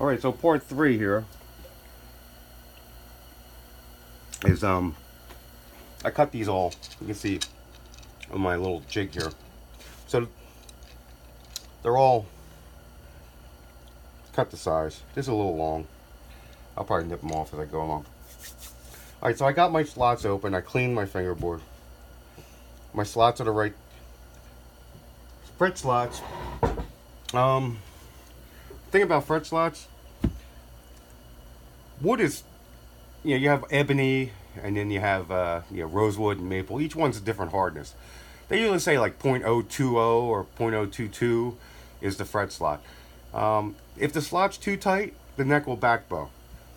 Alright, so part 3 here is I cut these all, you can see on my little jig here. So they're all cut to size. This is a little long. I'll probably nip them off as I go along. Alright, so I got my slots open. I cleaned my fingerboard. My slots are the right fret slots. Thing about fret slots, wood is, you have ebony, and then you have rosewood and maple. Each one's a different hardness. They usually say like 0.020 or 0.022 is the fret slot. If the slot's too tight, the neck will back bow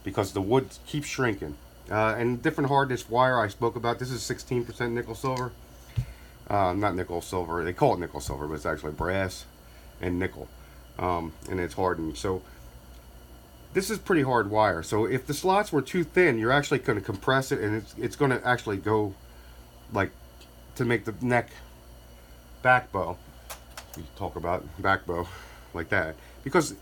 because the wood keeps shrinking. And different hardness wire I spoke about. This is 16% nickel silver. Not nickel silver. They call it nickel silver, but it's actually brass and nickel. And it's hardened. So this is pretty hard wire. So if the slots were too thin, you're actually going to compress it, and it's going to actually go like to make the neck back bow. We talk about back bow like that because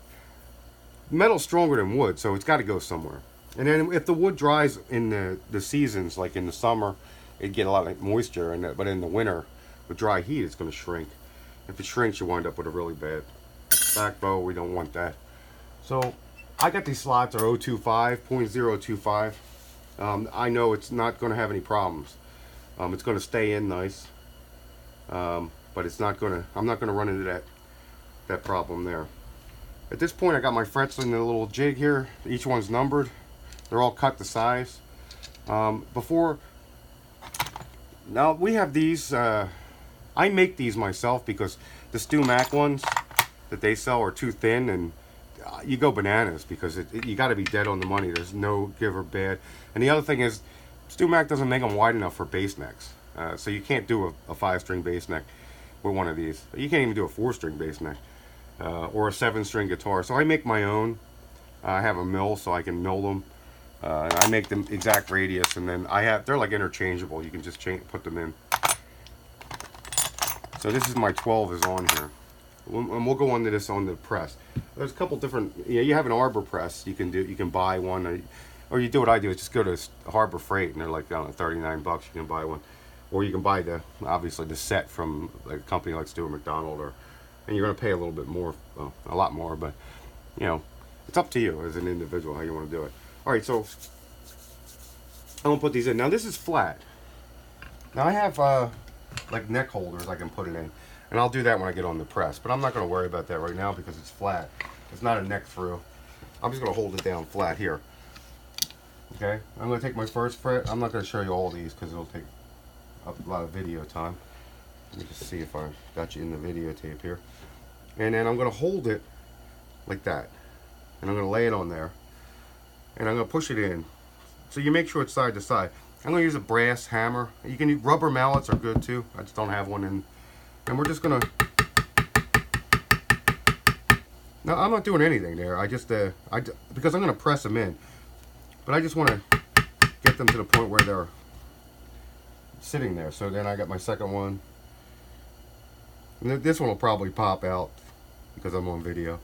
metal's stronger than wood, so it's got to go somewhere. And then if the wood dries in the seasons, like in the summer, it get a lot of moisture, but in the winter with dry heat, it's going to shrink. If it shrinks, you wind up with a really bad back bow. We don't want that. So I got these slots are 025, 0.025. I know it's not going to have any problems. It's going to stay in nice, but it's not going to. I'm not going to run into that problem there. At this point, I got my frets in the little jig here. Each one's numbered. They're all cut to size. Now we have these. I make these myself because the StewMac ones that they sell are too thin, and you go bananas because you got to be dead on the money. There's no give or bad. And the other thing is, StewMac doesn't make them wide enough for bass necks, so you can't do a 5-string bass neck with one of these. You can't even do a 4-string bass neck or a 7-string guitar. So I make my own. I have a mill, so I can mill them. I make them exact radius, and then they're like interchangeable. You can just put them in. So this is my 12 is on here. And we'll go into this on the press. There's a couple different, you have an Arbor press. You can buy one, or you do what I do, is just go to Harbor Freight, and they're like, I don't know, 39 bucks, you can buy one. Or you can buy obviously the set from like a company like Stuart McDonald, and you're gonna pay a little bit more, well, a lot more, but it's up to you as an individual how you want to do it. All right, so I'm gonna put these in. Now this is flat. Now I have like neck holders I can put it in, and I'll do that when I get on the press. But I'm not gonna worry about that right now because it's flat. It's not a neck through. I'm just gonna hold it down flat here. Okay, I'm gonna take my first fret. I'm not gonna show you all these because it'll take up a lot of video time. Let me just see if I got you in the videotape here. And then I'm gonna hold it like that, and I'm gonna lay it on there. And I'm going to push it in. So you make sure it's side to side. I'm going to use a brass hammer. You can use rubber mallets are good too. I just don't have one in. And we're just going to. Now I'm not doing anything there. Because I'm going to press them in. But I just want to get them to the point where they're sitting there. So then I got my second one. And this one will probably pop out because I'm on video.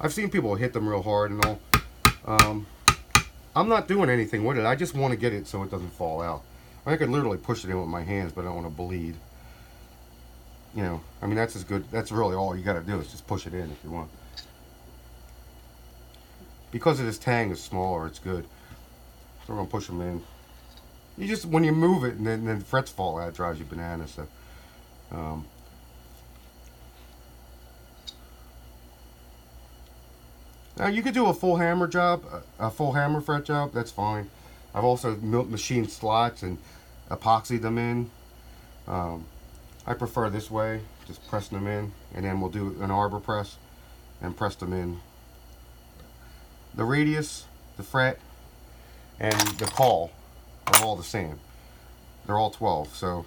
I've seen people hit them real hard and all. I'm not doing anything with it. I just want to get it so it doesn't fall out. I could literally push it in with my hands, but I don't want to bleed. I mean, that's as good. That's really all you got to do is just push it in if you want. Because of this tang is smaller, it's good. So we're going to push them in. When you move it and then the frets fall out, it drives you bananas. So, now you could do a full hammer job, a full hammer fret job, that's fine. I've also machined slots and epoxied them in. I prefer this way, just pressing them in, and then we'll do an Arbor press and press them in. The radius, the fret, and the call are all the same. They're all 12, so